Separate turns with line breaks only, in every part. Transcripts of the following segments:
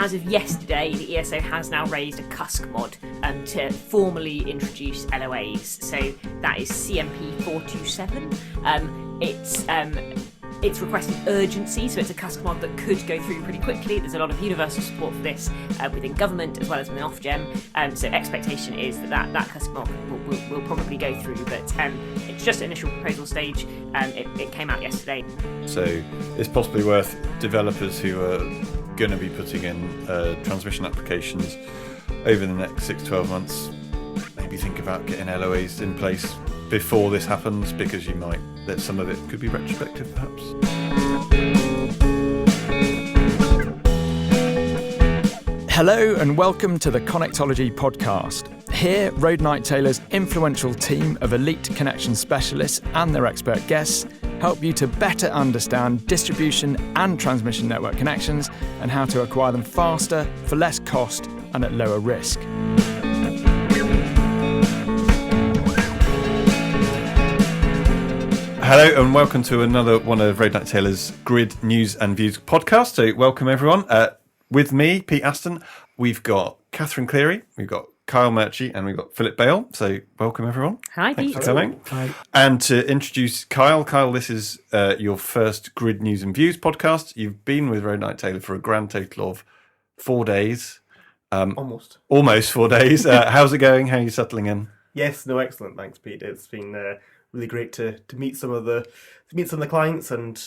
as of yesterday, the ESO has now raised a CUSC mod to formally introduce LOAs. So that is CMP 427. It's requested urgency, so it's a CUSC mod that could go through pretty quickly. There's a lot of universal support for this within government as well as within Ofgem. So expectation is that CUSC mod will probably go through, but it's just initial proposal stage. It came out yesterday.
So it's possibly worth developers who are going to be putting in transmission applications over the next 6 to 12 months, maybe think about getting LOAs in place before this happens, because you might, that some of it could be retrospective perhaps.
Hello and welcome to the Connectology podcast. Here, Road Night Taylor's influential team of elite connection specialists and their expert guests help you to better understand distribution and transmission network connections and how to acquire them faster, for less cost and at lower risk.
Hello and welcome to another one of Road Night Taylor's Grid News and Views podcast. So welcome everyone. With me, Pete Aston, we've got Catherine Cleary, we've got Kyle Murchie and we've got Philip Bale. So welcome everyone.
Hi,
Thanks
Pete.
for coming.
Hi.
And to introduce Kyle, this is your first Grid News and Views podcast. You've been with Road Night Taylor for a grand total of 4 days.
Almost
4 days. How's it going? How are you settling in?
Yes, no, excellent. Thanks, Pete. It's been really great to meet some of the clients and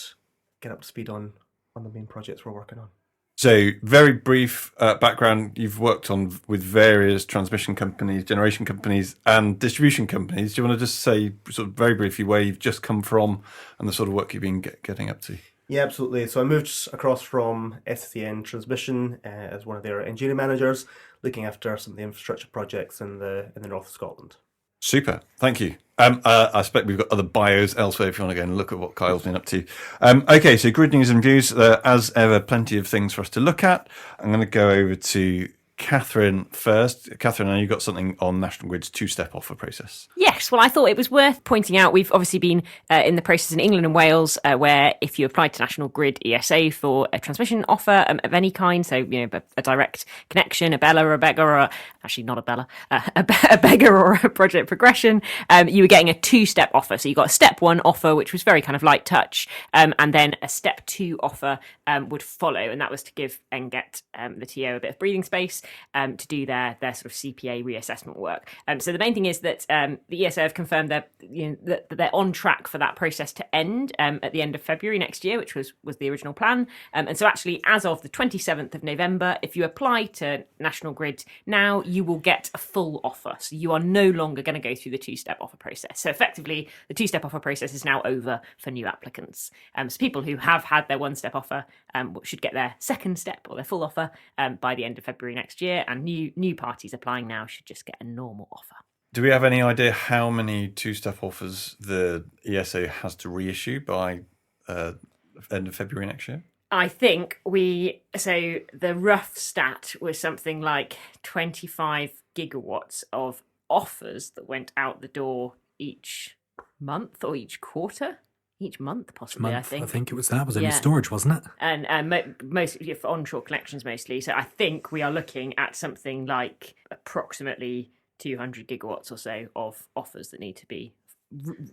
get up to speed on the main projects we're working on.
So, very brief background. You've worked on with various transmission companies, generation companies, and distribution companies. Do you want to just say, sort of very briefly, where you've just come from and the sort of work you've been getting up to?
Yeah, absolutely. So I moved across from SCN Transmission as one of their engineering managers, looking after some of the infrastructure projects in the north of Scotland.
Super, thank you. I expect we've got other bios elsewhere if you want to go and look at what Kyle's been up to. Okay, so Grid News and Views, as ever, plenty of things for us to look at. I'm going to go over to Catherine first. Catherine, I know you've got something on National Grid's two-step offer process.
Yes, well, I thought it was worth pointing out. We've obviously been in the process in England and Wales where if you applied to National Grid ESO for a transmission offer of any kind, so a direct connection, a Bella or a Beggar, or actually not a Bella, a Beggar or a project progression, you were getting a two-step offer. So you got a step one offer, which was very kind of light touch, and then a step two offer would follow, and that was to give and get the TO a bit of breathing space to do their sort of CPA reassessment work. So the main thing is that the ESO have confirmed that they're on track for that process to end at the end of February next year, which was the original plan. And so actually, as of the 27th of November, if you apply to National Grid now, you will get a full offer. So you are no longer going to go through the two-step offer process. So effectively, the two-step offer process is now over for new applicants. So people who have had their one-step offer should get their second step or their full offer by the end of February next year, and new parties applying now should just get a normal offer.
Do we have any idea how many two-step offers the ESO has to reissue by end of February next year?
I think so the rough stat was something like 25 gigawatts of offers that went out the door each month or each quarter. Each month, possibly, I think.
It was that. Was it in storage, wasn't it?
And mostly for onshore connections, mostly. So I think we are looking at something like approximately 200 gigawatts or so of offers that need to be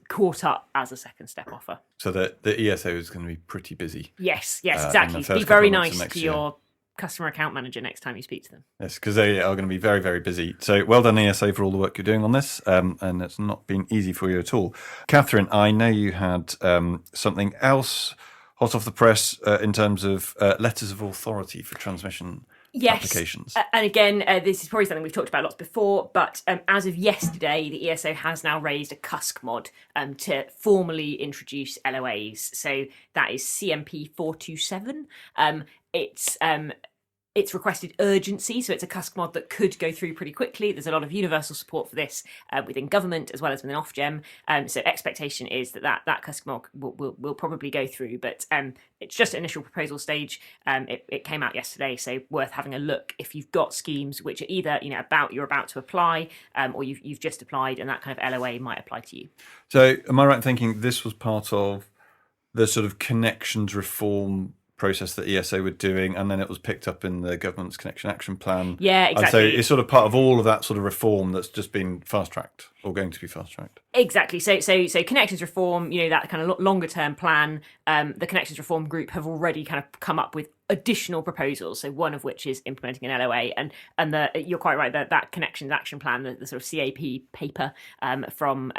caught up as a second step offer.
So the ESO is going to be pretty busy.
Yes, exactly. Be very nice to your customer account manager next time you speak to them.
Yes, because they are going to be very, very busy. So well done, ESO, for all the work you're doing on this. And it's not been easy for you at all. Catherine, I know you had something else hot off the press in terms of letters of authority for transmission applications.
And again, this is probably something we've talked about lots before, but as of yesterday, the ESO has now raised a CUSC mod to formally introduce LOAs. So that is CMP 427. It's requested urgency, so it's a CUSC mod that could go through pretty quickly. There's a lot of universal support for this within government as well as within Ofgem. So expectation is that CUSC mod will probably go through, but it's just initial proposal stage. It came out yesterday, so worth having a look if you've got schemes which are either you're about to apply or you've just applied, and that kind of LOA might apply to you.
So am I right in thinking this was part of the sort of connections reform process that ESO were doing, and then it was picked up in the government's Connection Action Plan.
Yeah,
And so
exactly.
it's sort of part of all of that sort of reform that's just been fast-tracked, or going to be fast-tracked.
Exactly. So connections reform, that kind of longer term plan. The connections reform group have already kind of come up with additional proposals. So one of which is implementing an LOA, and you're quite right that connections action plan, the sort of CAP paper from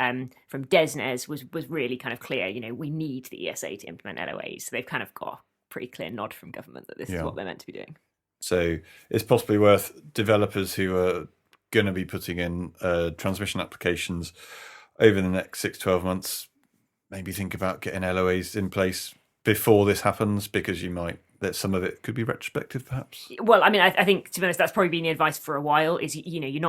DESNES was really kind of clear. We need the ESA to implement LOAs. So they've kind of got a pretty clear nod from government that this is what they're meant to be doing.
So it's possibly worth developers who are going to be putting in transmission applications over the next 6-12 months, maybe think about getting LOAs in place before this happens, because that some of it could be retrospective, perhaps.
Well, I mean, I think, to be honest, that's probably been the advice for a while. Is you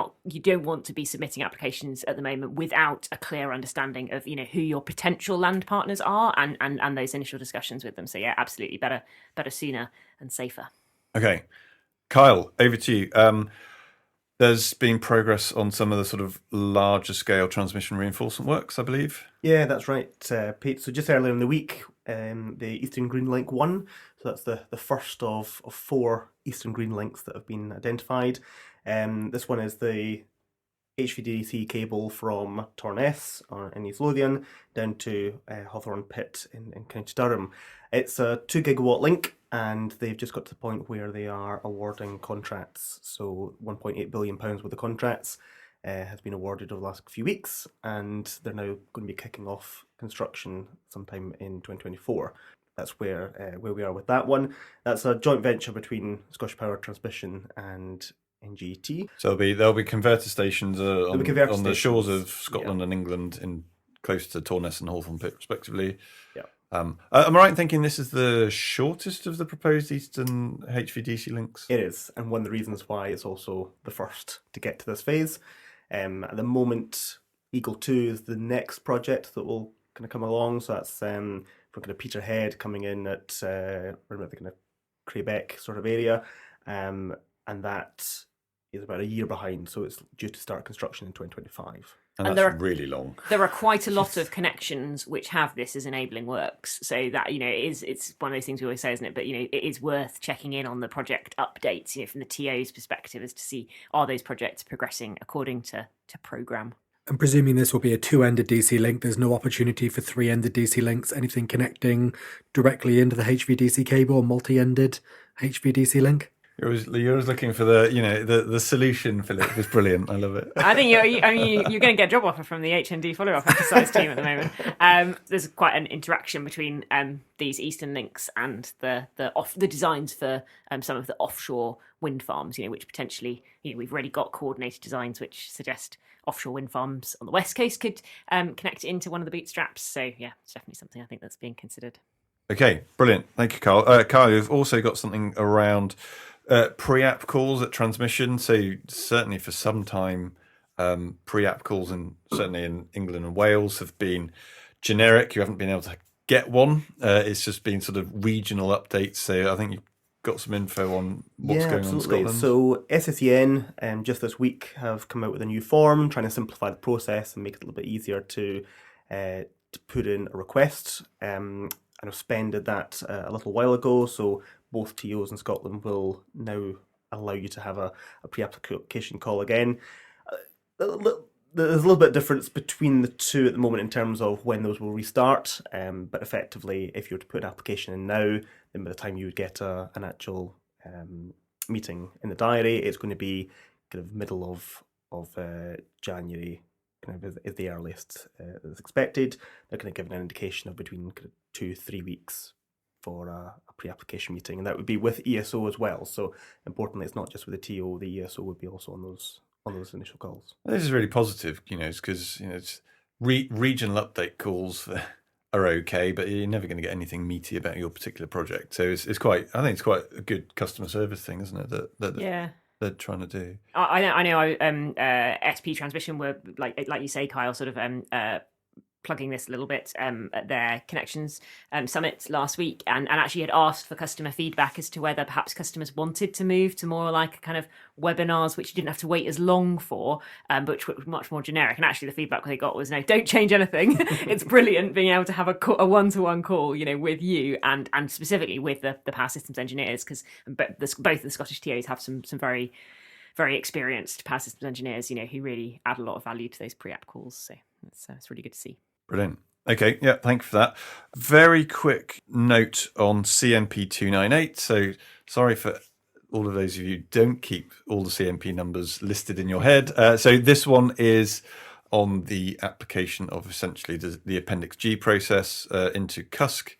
don't want to be submitting applications at the moment without a clear understanding of who your potential land partners are and those initial discussions with them. So yeah, absolutely, better sooner and safer.
Okay, Kyle, over to you. There's been progress on some of the sort of larger scale transmission reinforcement works, I believe.
Yeah, that's right, Pete. So just earlier in the week, the Eastern Green Link 1, so that's the first of 4 Eastern Green Links that have been identified. This one is the HVDC cable from Torness in East Lothian down to Hawthorne Pit in County Durham. It's a 2 gigawatt link, and they've just got to the point where they are awarding contracts. So £1.8 billion worth of contracts has been awarded over the last few weeks, and they're now going to be kicking off construction sometime in 2024. That's where we are with that one. That's a joint venture between Scottish Power Transmission and NGT.
So there'll be converter stations on the shores of Scotland and England, in close to Torness and Hawthorne Pit, respectively.
Yeah.
Am I right in thinking this is the shortest of the proposed Eastern HVDC links?
It is, and one of the reasons why it's also the first to get to this phase. At the moment, Eagle 2 is the next project that will kind of come along. So that's from kind of Peterhead coming in at the kind of Craybeck sort of area, and that is about a year behind. So it's due to start construction in 2025.
And that's really long.
There are quite a lot of connections which have this as enabling works. So that, it's one of those things we always say, isn't it? But, it is worth checking in on the project updates, from the TO's perspective, as to see, are those projects progressing according to programme?
And presuming this will be a 2-ended DC link, there's no opportunity for 3-ended DC links, anything connecting directly into the HVDC cable, or multi-ended HVDC link?
You're always looking for the solution, Philip. It's brilliant. I love it.
I think you're going to get a job offer from the HND follow-up exercise team at the moment. There's quite an interaction between these Eastern links and the designs for some of the offshore wind farms. Which potentially we've already got coordinated designs which suggest offshore wind farms on the west coast could connect into one of the bootstraps. So yeah, it's definitely something I think that's being considered.
Okay, brilliant. Thank you, Carl. Carl, you've also got something around pre-app calls at transmission. So certainly for some time, pre-app calls, and certainly in England and Wales, have been generic. You haven't been able to get one. It's just been sort of regional updates. So I think you've got some info on what's going on in Scotland.
So SSEN just this week have come out with a new form, trying to simplify the process and make it a little bit easier to put in a request. And I've suspended that a little while ago, so both TOs in Scotland will now allow you to have a pre-application call again. There's a little bit of difference between the two at the moment in terms of when those will restart, but effectively, if you were to put an application in now, then by the time you would get an actual meeting in the diary, it's going to be kind of middle of January, kind of is the earliest that's expected. They're kind of giving an indication of between kind of 2-3 weeks for a pre-application meeting, and that would be with ESO as well. So importantly, it's not just with the TO; the ESO would be also on those initial calls.
This is really positive, because it's regional update calls are okay, but you're never going to get anything meaty about your particular project. So it's quite a good customer service thing, isn't it? That they're trying to do.
I know. SP Transmission were like you say, Kyle, sort of plugging this a little bit at their Connections Summit last week, and actually had asked for customer feedback as to whether perhaps customers wanted to move to more like kind of webinars, which you didn't have to wait as long for, but which were much more generic. And actually the feedback they got was, no, don't change anything. It's brilliant being able to have a one-to-one call, with you and specifically with the power systems engineers, because both the Scottish TAs have some very, very experienced power systems engineers, who really add a lot of value to those pre-app calls. So it's really good to see.
Brilliant. Okay, yeah, thank you for that. Very quick note on CMP 298. So sorry for all of those of you who don't keep all the CMP numbers listed in your head. So this one is on the application of essentially the Appendix G process into CUSC,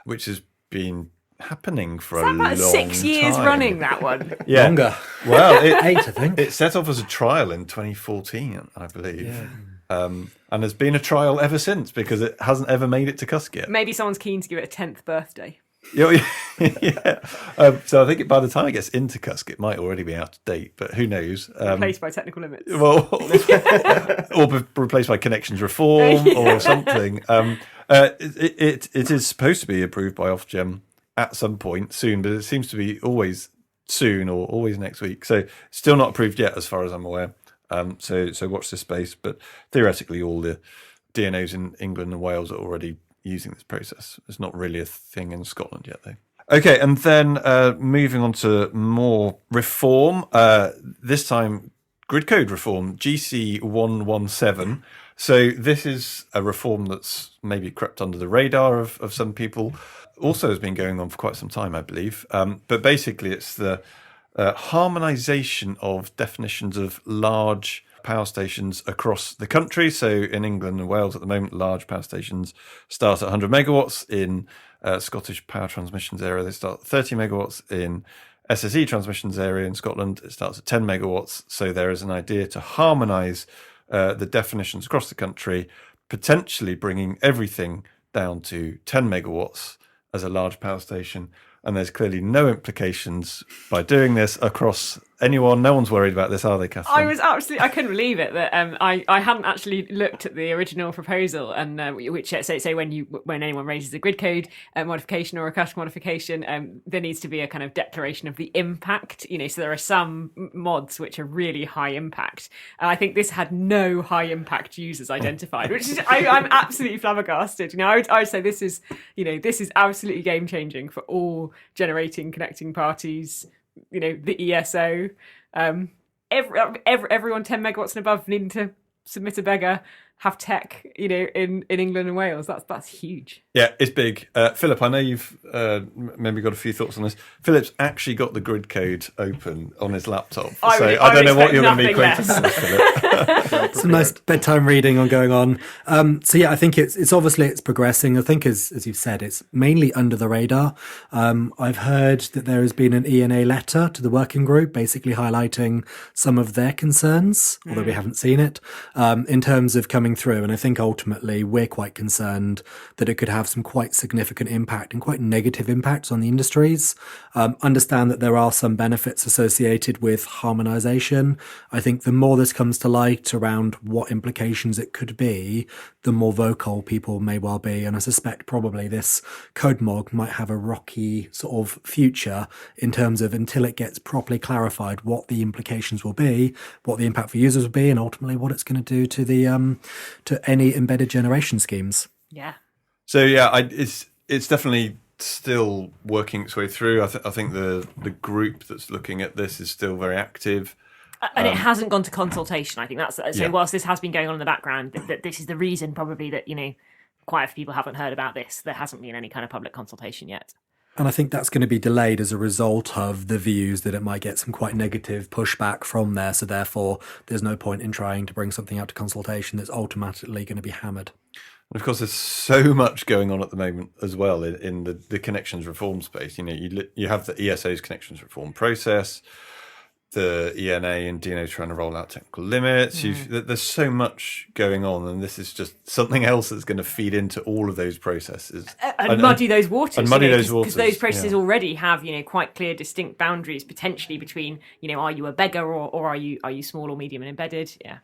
which has been happening for a long time.
6 years running, that one?
Yeah.
Longer.
Well,
8, I think.
It set off as a trial in 2014, I believe. Yeah. And there's been a trial ever since because it hasn't ever made it to CUSC yet.
Maybe someone's keen to give it a 10th birthday.
Yeah. So I think by the time it gets into CUSC, it might already be out of date, but who knows?
Replaced by technical limits.
Well, or replaced by connections reform or something. It is supposed to be approved by Ofgem at some point soon, but it seems to be always soon or always next week. So still not approved yet, as far as I'm aware. So watch this space. But theoretically, all the DNOs in England and Wales are already using this process. It's not really a thing in Scotland yet, though. Okay, and then moving on to more reform. This time, grid code reform, GC 117. So this is a reform that's maybe crept under the radar of some people. Also has been going on for quite some time, I believe. But basically, it's the harmonisation of definitions of large power stations across the country. So in England and Wales at the moment, large power stations start at 100 megawatts. In Scottish power transmissions area, they start at 30 megawatts. In SSE transmissions area in Scotland, it starts at 10 megawatts. So there is an idea to harmonise the definitions across the country, potentially bringing everything down to 10 megawatts as a large power station. And there's clearly no implications by doing this across anyone. No one's worried about this, are they, Catherine?
I couldn't believe it that I hadn't actually looked at the original proposal, and which say when anyone raises a grid code modification or a CUSC modification, there needs to be a kind of declaration of the impact. So there are some mods which are really high impact, and I think this had no high impact users identified, which is I'm absolutely flabbergasted. I would say this is absolutely game changing for all generating connecting parties. The ESO, everyone 10 megawatts and above needing to submit a beggar, have tech, in England and Wales. That's huge.
Yeah, it's big. Philip, I know you've maybe got a few thoughts on this. Philip's actually got the grid code open on his laptop. I don't know what you're going to be quoting from this, Philip.
Some nice bedtime reading going on. I think it's obviously it's progressing. I think as you've said, it's mainly under the radar. I've heard that there has been an ENA letter to the working group basically highlighting some of their concerns, although we haven't seen it, in terms of coming through. And I think ultimately we're quite concerned that it could have some quite significant impact and quite negative impacts on the industries. Understand that there are some benefits associated with harmonisation. I think the more this comes to light around what implications it could be, the more vocal people may well be. And I suspect probably this code mog might have a rocky sort of future in terms of until it gets properly clarified what the implications will be, what the impact for users will be, and ultimately what it's going to do to the to any embedded generation schemes.
Yeah.
So it's definitely still working its way through. I think the group that's looking at this is still very active.
And it hasn't gone to consultation. I think that's so.
Yeah.
Whilst this has been going on in the background, that this is the reason probably that quite a few people haven't heard about this. There hasn't been any kind of public consultation yet.
And I think that's going to be delayed as a result of the views that it might get some quite negative pushback from there. So therefore, there's no point in trying to bring something out to consultation that's ultimately going to be hammered.
And of course, there's so much going on at the moment as well in the connections reform space. You have the ESO's connections reform process, the ENA and DNO trying to roll out technical limits. There's so much going on, and this is just something else that's going to feed into all of those processes
and muddy those waters.
And muddy those waters
because those processes already have quite clear, distinct boundaries potentially between are you a beggar or are you small or medium and embedded? Yeah.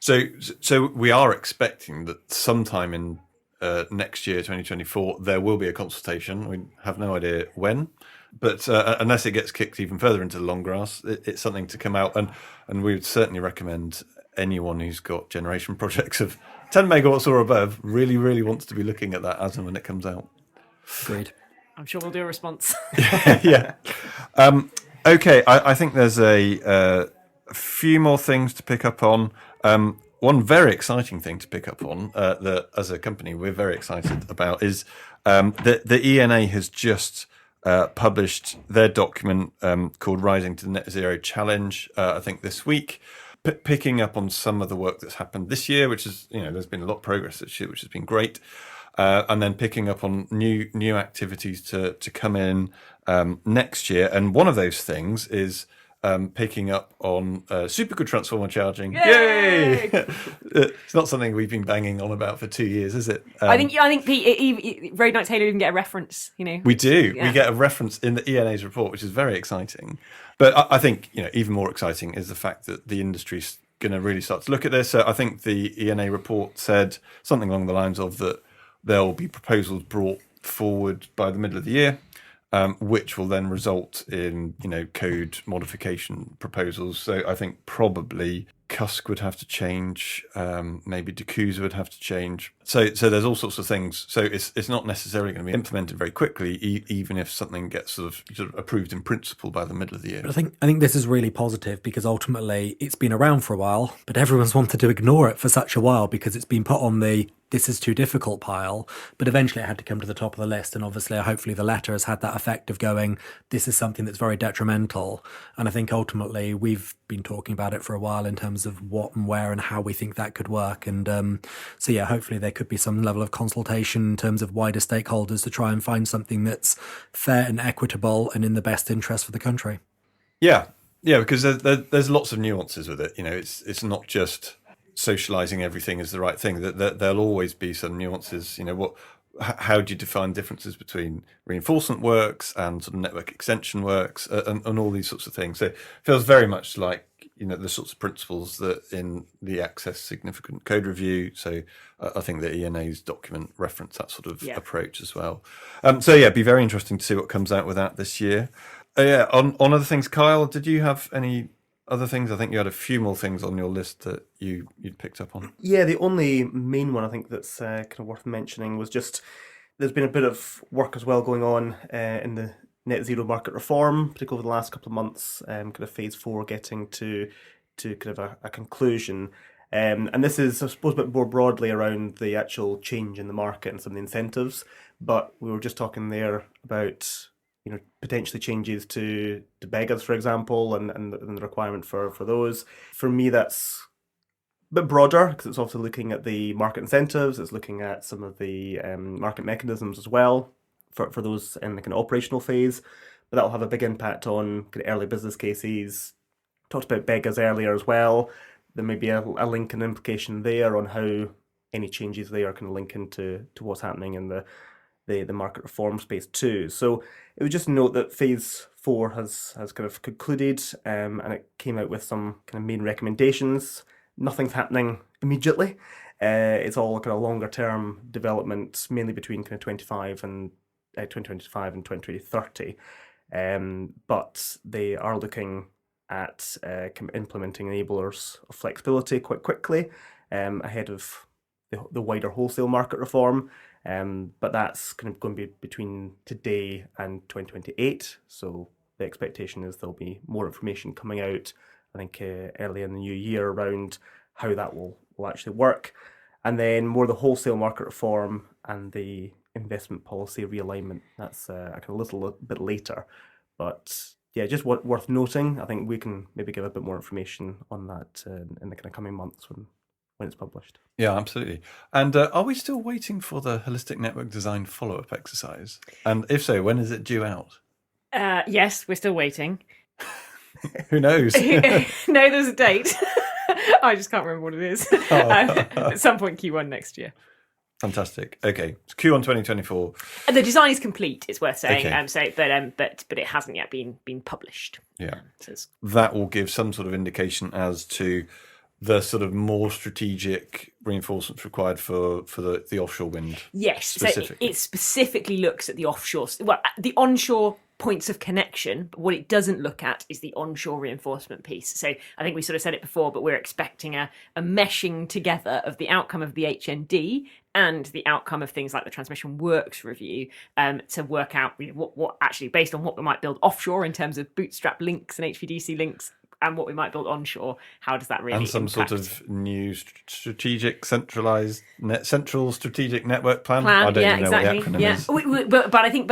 So we are expecting that sometime in next year, 2024, there will be a consultation. We have no idea when, but unless it gets kicked even further into the long grass, it's something to come out. And we would certainly recommend anyone who's got generation projects of 10 megawatts or above really, really wants to be looking at that as and when it comes out.
Agreed.
I'm sure we'll do a response.
Yeah. Okay, I think there's a few more things to pick up on. One very exciting thing to pick up on that as a company we're very excited about is that the ENA has just published their document called Rising to the Net Zero Challenge, I think this week, picking up on some of the work that's happened this year, which is, there's been a lot of progress this year, which has been great. And then picking up on new activities to come in next year. And one of those things is picking up on supergrid transformer charging. Yay! It's not something we've been banging on about for 2 years, is it?
I think Pete, Road Night Taylor even get a reference.
We do.
Yeah.
We get a reference in the ENA's report, which is very exciting. But I think even more exciting is the fact that the industry's going to really start to look at this. So I think the ENA report said something along the lines of that there will be proposals brought forward by the middle of the year, which will then result in code modification proposals. So I think probably CUSC would have to change, maybe DCUSA would have to change. So there's all sorts of things. So it's not necessarily going to be implemented very quickly, even if something gets sort of approved in principle by the middle of the year.
But I think this is really positive because ultimately it's been around for a while, but everyone's wanted to ignore it for such a while because it's been put on the this is too difficult pile, but eventually it had to come to the top of the list. And obviously, hopefully the letter has had that effect of going, this is something that's very detrimental. And I think ultimately we've been talking about it for a while in terms of what and where and how we think that could work. And so, yeah, hopefully there could be some level of consultation in terms of wider stakeholders to try and find something that's fair and equitable and in the best interest for the country.
Yeah, because there's lots of nuances with it. It's not just socializing everything is the right thing. That there'll always be some nuances. How do you define differences between reinforcement works and sort of network extension works and all these sorts of things? So it feels very much like the sorts of principles that in the Access Significant Code Review. So I think the ENA's document reference that sort of approach as well. So it'd be very interesting to see what comes out with that this year. On other things, Kyle, did you have any other things? I think you had a few more things on your list that you'd picked up on.
Yeah, the only main one I think that's kind of worth mentioning was just there's been a bit of work as well going on in the net zero market reform, particularly over the last couple of months, kind of phase 4 getting to kind of a conclusion. And this is, I suppose, a bit more broadly around the actual change in the market and some of the incentives. But we were just talking there about potentially changes to beggars, for example, and the requirement for those. For me, that's a bit broader because it's also looking at the market incentives. It's looking at some of the market mechanisms as well for those in the kind of operational phase. But that will have a big impact on kind of early business cases. Talked about beggars earlier as well. There may be a link and implication there on how any changes there can link into what's happening in the market reform space too. So it would just note that phase 4 has kind of concluded and it came out with some kind of main recommendations. Nothing's happening immediately. It's all kind of longer term development, mainly between kind of 2025 and 2030. But they are looking at implementing enablers of flexibility quite quickly ahead of the wider wholesale market reform. But that's kind of going to be between today and 2028. So the expectation is there'll be more information coming out, I think, early in the new year around how that will actually work. And then more the wholesale market reform and the investment policy realignment. That's a little bit later. But yeah, just worth noting. I think we can maybe give a bit more information on that in the kind of coming months when it's published.
Yeah, absolutely. And are we still waiting for the holistic network design follow-up exercise? And if so, when is it due out?
Yes, we're still waiting.
Who knows?
No, there's a date. I just can't remember what it is. At some point Q1 next year.
Fantastic. Okay, it's Q1 2024.
And the design is complete, it's worth saying.
Okay.
But it hasn't yet been published.
Yeah.
So
that will give some sort of indication as to the sort of more strategic reinforcements required for the offshore wind.
Yes, so
specifically.
it specifically looks at the offshore, well, the onshore points of connection, but what it doesn't look at is the onshore reinforcement piece. So I think we sort of said it before, but we're expecting a meshing together of the outcome of the HND and the outcome of things like the transmission works review to work out what actually, based on what we might build offshore in terms of bootstrap links and HVDC links, and what we might build onshore, how does that really
and some
impact?
sort of new strategic central strategic network plan.
I
don't even know
exactly.
what the acronym is.
But I think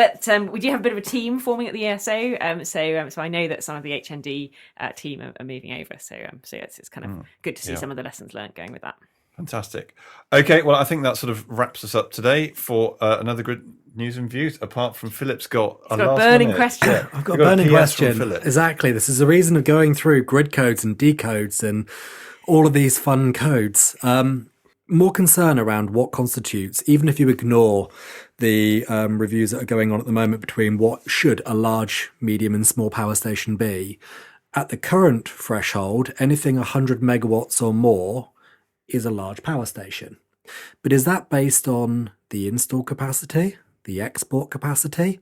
we do have a bit of a team forming at the ESO. So I know that some of the HND team are moving over. So it's kind of good to see some of the lessons learned going with that.
Fantastic. Okay, well, I think that sort of wraps us up today for another Grid News and Views, apart from Philip's got a
got a burning question.
Yeah,
I've got a burning
PS
question.
from Philip.
Exactly. This is the reason of going through grid codes and decodes and all of these fun codes. More concern around what constitutes, even if you ignore the reviews that are going on at the moment between what should a large, medium and small power station be. At the current threshold, anything 100 megawatts or more is a large power station. But is that based on the install capacity, the export capacity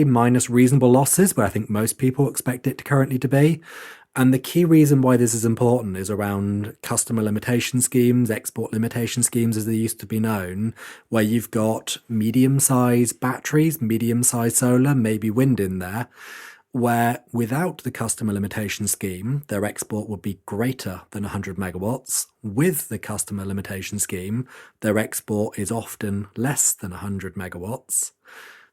minus reasonable losses, where I think most people expect it currently to be? And the key reason why this is important is around customer limitation schemes, export limitation schemes as they used to be known, where you've got medium-sized batteries, medium-sized solar, maybe wind in there, where without the customer limitation scheme, their export would be greater than 100 megawatts. With the customer limitation scheme, their export is often less than 100 megawatts.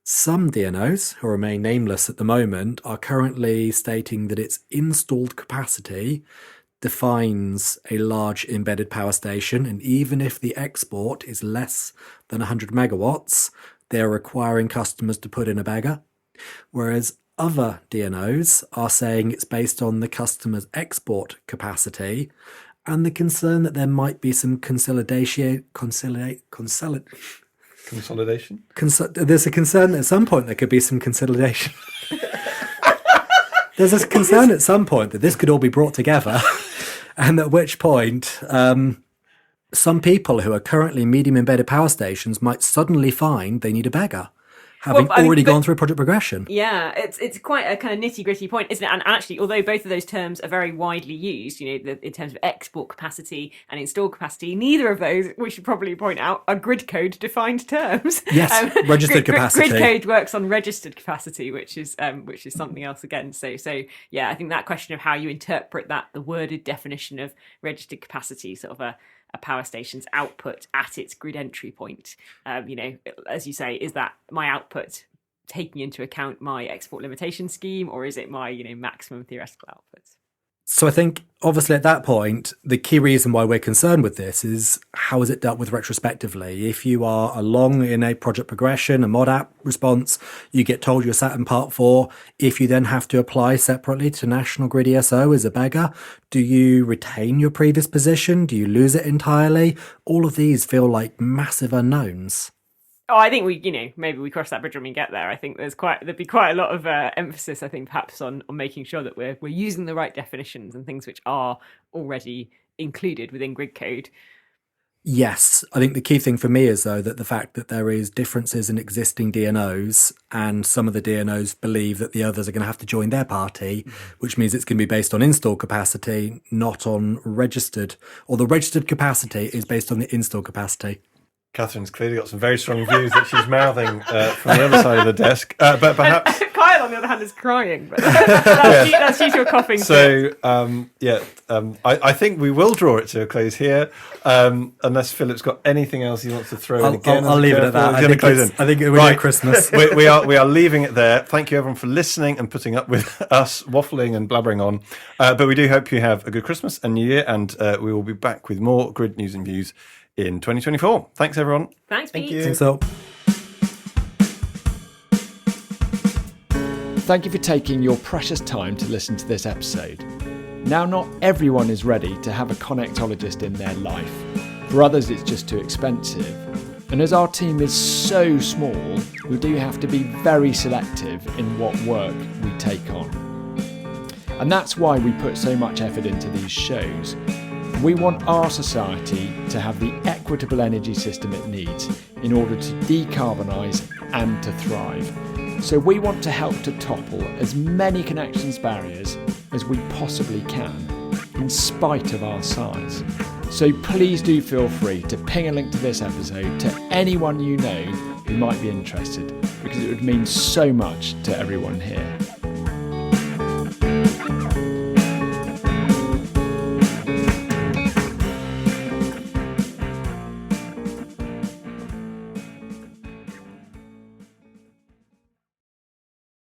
Some DNOs, who remain nameless at the moment, are currently stating that its installed capacity defines a large embedded power station, and even if the export is less than 100 megawatts, they're requiring customers to put in a beggar. Whereas other DNOs are saying it's based on the customer's export capacity and the concern that there might be some consolidation. There's a concern that at some point there could be some consolidation. There's a concern at some point that this could all be brought together, and at which point some people who are currently medium embedded power stations might suddenly find they need a beggar, having already gone through project progression.
Yeah, it's quite a kind of nitty-gritty point, isn't it? And actually, although both of those terms are very widely used, in terms of export capacity and install capacity, neither of those, we should probably point out, are grid code defined terms.
Yes, registered capacity.
Grid code works on registered capacity, which is something else again. So yeah, I think that question of how you interpret that, the worded definition of registered capacity, sort of a power station's output at its grid entry point, as you say, is that my output taking into account my export limitation scheme, or is it my maximum theoretical output?
So I think obviously at that point, the key reason why we're concerned with this is how is it dealt with retrospectively? If you are along in a project progression, a mod app response, you get told you're sat in part 4. If you then have to apply separately to National Grid ESO as a beggar, do you retain your previous position? Do you lose it entirely? All of these feel like massive unknowns.
Oh, I think maybe we cross that bridge when we get there. I think there'd be quite a lot of emphasis, I think, perhaps on making sure that we're using the right definitions and things which are already included within grid code.
Yes, I think the key thing for me is, though, that the fact that there is differences in existing DNOs, and some of the DNOs believe that the others are going to have to join their party, which means it's going to be based on install capacity, not on registered, or the registered capacity is based on the install capacity.
Catherine's clearly got some very strong views that she's mouthing from the other side of the desk, but perhaps
Kyle, on the other hand, is crying. But that's due to a coughing.
So I think we will draw it to a close here, unless Philip's got anything else he wants to throw in again.
I'll leave it at that. I think we're right. Christmas.
we are leaving it there. Thank you everyone for listening and putting up with us waffling and blabbering on. But we do hope you have a good Christmas and New Year, and we will be back with more Grid News and Views in 2024. Thanks, everyone.
Thanks, Pete.
Thank you.
Thanks all.
Thank you for taking your precious time to listen to this episode. Now, not everyone is ready to have a connectologist in their life. For others, it's just too expensive. And as our team is so small, we do have to be very selective in what work we take on. And that's why we put so much effort into these shows. We want our society to have the equitable energy system it needs in order to decarbonise and to thrive. So we want to help to topple as many connections barriers as we possibly can, in spite of our size. So please do feel free to ping a link to this episode to anyone you know who might be interested, because it would mean so much to everyone here.